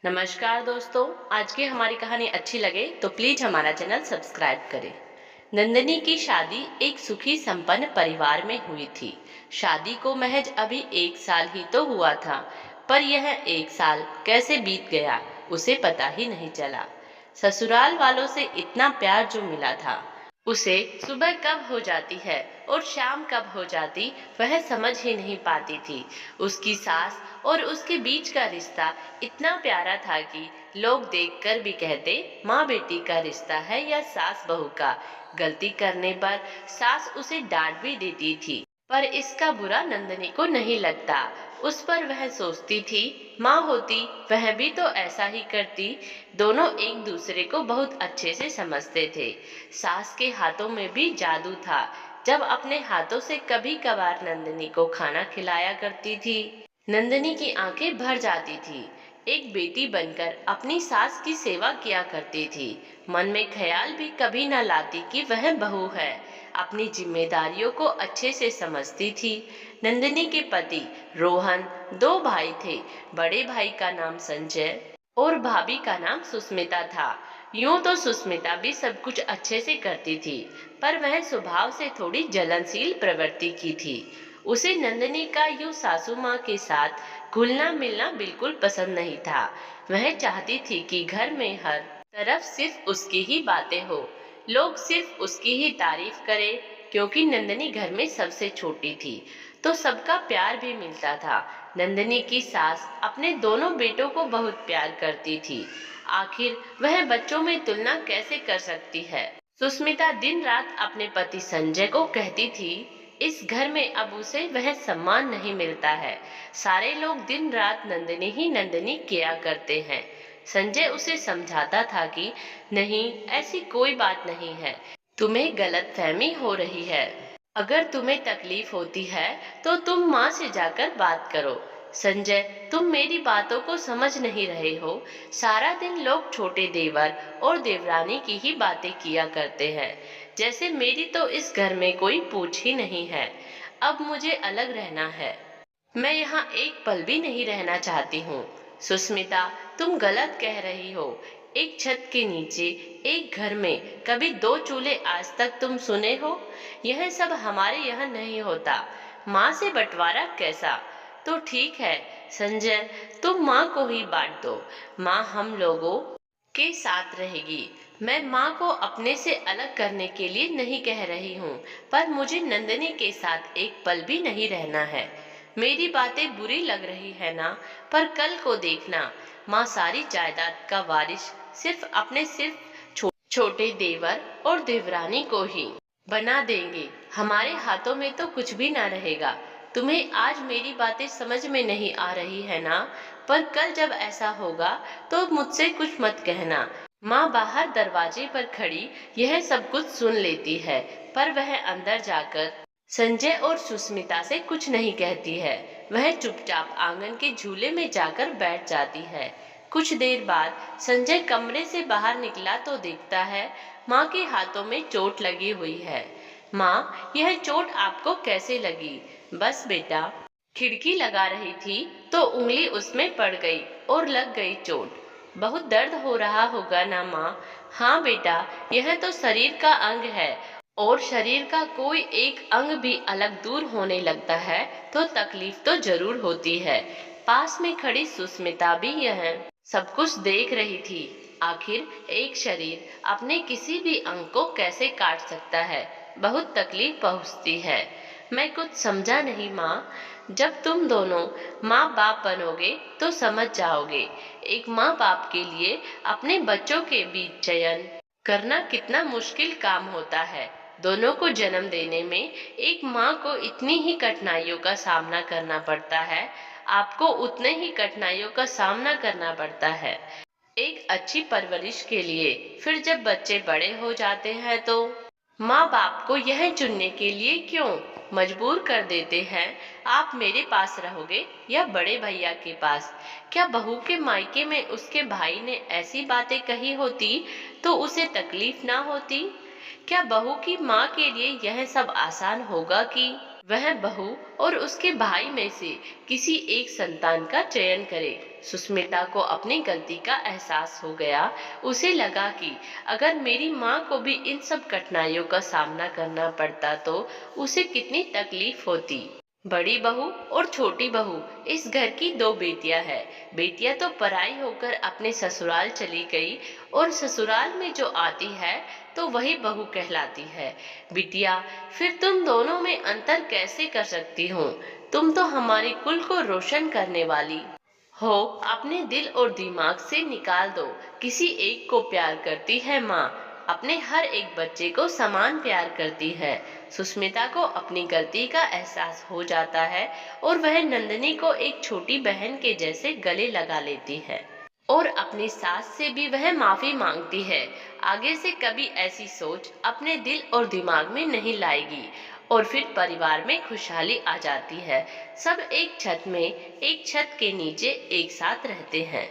नमस्कार दोस्तों। आज की हमारी कहानी अच्छी लगे तो प्लीज हमारा चैनल सब्सक्राइब करें। नंदिनी की शादी एक सुखी संपन्न परिवार में हुई थी। शादी को महज अभी 1 साल ही तो हुआ था, पर यह 1 साल कैसे बीत गया उसे पता ही नहीं चला। ससुराल वालों से इतना प्यार जो मिला था, उसे सुबह कब हो जाती है और शाम कब हो जाती वह समझ ही नहीं पाती थी। उसकी सास और उसके बीच का रिश्ता इतना प्यारा था कि लोग देखकर भी कहते माँ बेटी का रिश्ता है या सास बहू का। गलती करने पर सास उसे डांट भी देती थी, पर इसका बुरा नंदिनी को नहीं लगता। उस पर वह सोचती थी माँ होती वह भी तो ऐसा ही करती। दोनों एक दूसरे को बहुत अच्छे से समझते थे। सास के हाथों में भी जादू था। जब अपने हाथों से कभी कभार नंदिनी को खाना खिलाया करती थी, नंदिनी की आंखें भर जाती थी। एक बेटी बनकर अपनी सास की सेवा किया करती थी। मन में ख्याल भी कभी न लाती कि वह बहू है। अपनी जिम्मेदारियों को अच्छे से समझती थी। नंदिनी के पति रोहन 2 भाई थे। बड़े भाई का नाम संजय और भाभी का नाम सुस्मिता था। यूं तो सुस्मिता भी सब कुछ अच्छे से करती थी, पर वह स्वभाव से थोड़ी जलनशील प्रवृत्ति की थी। उसे नंदिनी का यूं सासू माँ के साथ घुलना मिलना बिल्कुल पसंद नहीं था। वह चाहती थी कि घर में हर तरफ सिर्फ उसकी ही बातें हो, लोग सिर्फ उसकी ही तारीफ करें। क्योंकि नंदिनी घर में सबसे छोटी थी, तो सबका प्यार भी मिलता था। नंदिनी की सास अपने दोनों बेटों को बहुत प्यार करती थी। आखिर वह बच्चों में तुलना कैसे कर सकती है। सुस्मिता दिन रात अपने पति संजय को कहती थी इस घर में अब उसे वह सम्मान नहीं मिलता है। सारे लोग दिन रात नंदिनी ही नंदिनी किया करते हैं। संजय उसे समझाता था कि नहीं, ऐसी कोई बात नहीं है, तुम्हें गलतफहमी हो रही है। अगर तुम्हें तकलीफ होती है तो तुम माँ से जाकर बात करो। संजय, तुम मेरी बातों को समझ नहीं रहे हो। सारा दिन लोग छोटे देवर और देवरानी की ही बातें किया करते हैं, जैसे मेरी तो इस घर में कोई पूछ ही नहीं है। अब मुझे अलग रहना है। मैं यहाँ एक पल भी नहीं रहना चाहती हूँ। सुस्मिता, तुम गलत कह रही हो। एक छत के नीचे एक घर में कभी 2 चूल्हे आज तक तुम सुने हो? यह सब हमारे यहाँ नहीं होता। माँ से बंटवारा कैसा? तो ठीक है संजय, तुम माँ को ही बांट दो। माँ हम लोगों के साथ रहेगी। मैं माँ को अपने से अलग करने के लिए नहीं कह रही हूँ, पर मुझे नंदिनी के साथ एक पल भी नहीं रहना है। मेरी बातें बुरी लग रही है ना? पर कल को देखना, माँ सारी जायदाद का वारिस सिर्फ छोटे देवर और देवरानी को ही बना देंगे। हमारे हाथों में तो कुछ भी ना रहेगा। तुम्हें आज मेरी बातें समझ में नहीं आ रही है ना? पर कल जब ऐसा होगा तो मुझसे कुछ मत कहना। माँ बाहर दरवाजे पर खड़ी यह सब कुछ सुन लेती है, पर वह अंदर जाकर संजय और सुस्मिता से कुछ नहीं कहती है। वह चुपचाप आंगन के झूले में जाकर बैठ जाती है। कुछ देर बाद संजय कमरे से बाहर निकला तो देखता है माँ के हाथों में चोट लगी हुई है। माँ, यह चोट आपको कैसे लगी? बस बेटा, खिड़की लगा रही थी तो उंगली उसमें पड़ गई और लग गई चोट। बहुत दर्द हो रहा होगा ना माँ? हाँ बेटा, यह तो शरीर का अंग है, और शरीर का कोई एक अंग भी अलग दूर होने लगता है तो तकलीफ तो जरूर होती है। पास में खड़ी सुस्मिता भी यह सब कुछ देख रही थी। आखिर एक शरीर अपने किसी भी अंग को कैसे काट सकता है? बहुत तकलीफ पहुंचती है। मैं कुछ समझा नहीं माँ। जब तुम दोनों माँ बाप बनोगे तो समझ जाओगे। एक माँ बाप के लिए अपने बच्चों के बीच चयन करना कितना मुश्किल काम होता है। दोनों को जन्म देने में एक माँ को इतनी ही कठिनाइयों का सामना करना पड़ता है, आपको उतने ही कठिनाइयों का सामना करना पड़ता है एक अच्छी परवरिश के लिए। फिर जब बच्चे बड़े हो जाते हैं तो माँ बाप को यह चुनने के लिए क्यों मजबूर कर देते हैं, आप मेरे पास रहोगे या बड़े भैया के पास? क्या बहू के मायके में उसके भाई ने ऐसी बातें कही होती तो उसे तकलीफ ना होती? क्या बहू की माँ के लिए यह सब आसान होगा कि वह बहू और उसके भाई में से किसी एक संतान का चयन करे। सुष्मिता को अपनी गलती का एहसास हो गया। उसे लगा कि अगर मेरी माँ को भी इन सब कठिनाइयों का सामना करना पड़ता तो उसे कितनी तकलीफ होती। बड़ी बहू और छोटी बहू इस घर की दो बेटियां हैं। बेटियां तो पराई होकर अपने ससुराल चली गई और ससुराल में जो आती है तो वही बहू कहलाती है। बिटिया, फिर तुम दोनों में अंतर कैसे कर सकती हो? तुम तो हमारे कुल को रोशन करने वाली हो। अपने दिल और दिमाग से निकाल दो। किसी एक को प्यार करती है माँ, अपने हर एक बच्चे को समान प्यार करती है। सुष्मिता को अपनी गलती का एहसास हो जाता है और वह नंदिनी को एक छोटी बहन के जैसे गले लगा लेती है और अपनी सास से भी वह माफी मांगती है। आगे से कभी ऐसी सोच अपने दिल और दिमाग में नहीं लाएगी और फिर परिवार में खुशहाली आ जाती है। सब एक छत के नीचे एक साथ रहते हैं।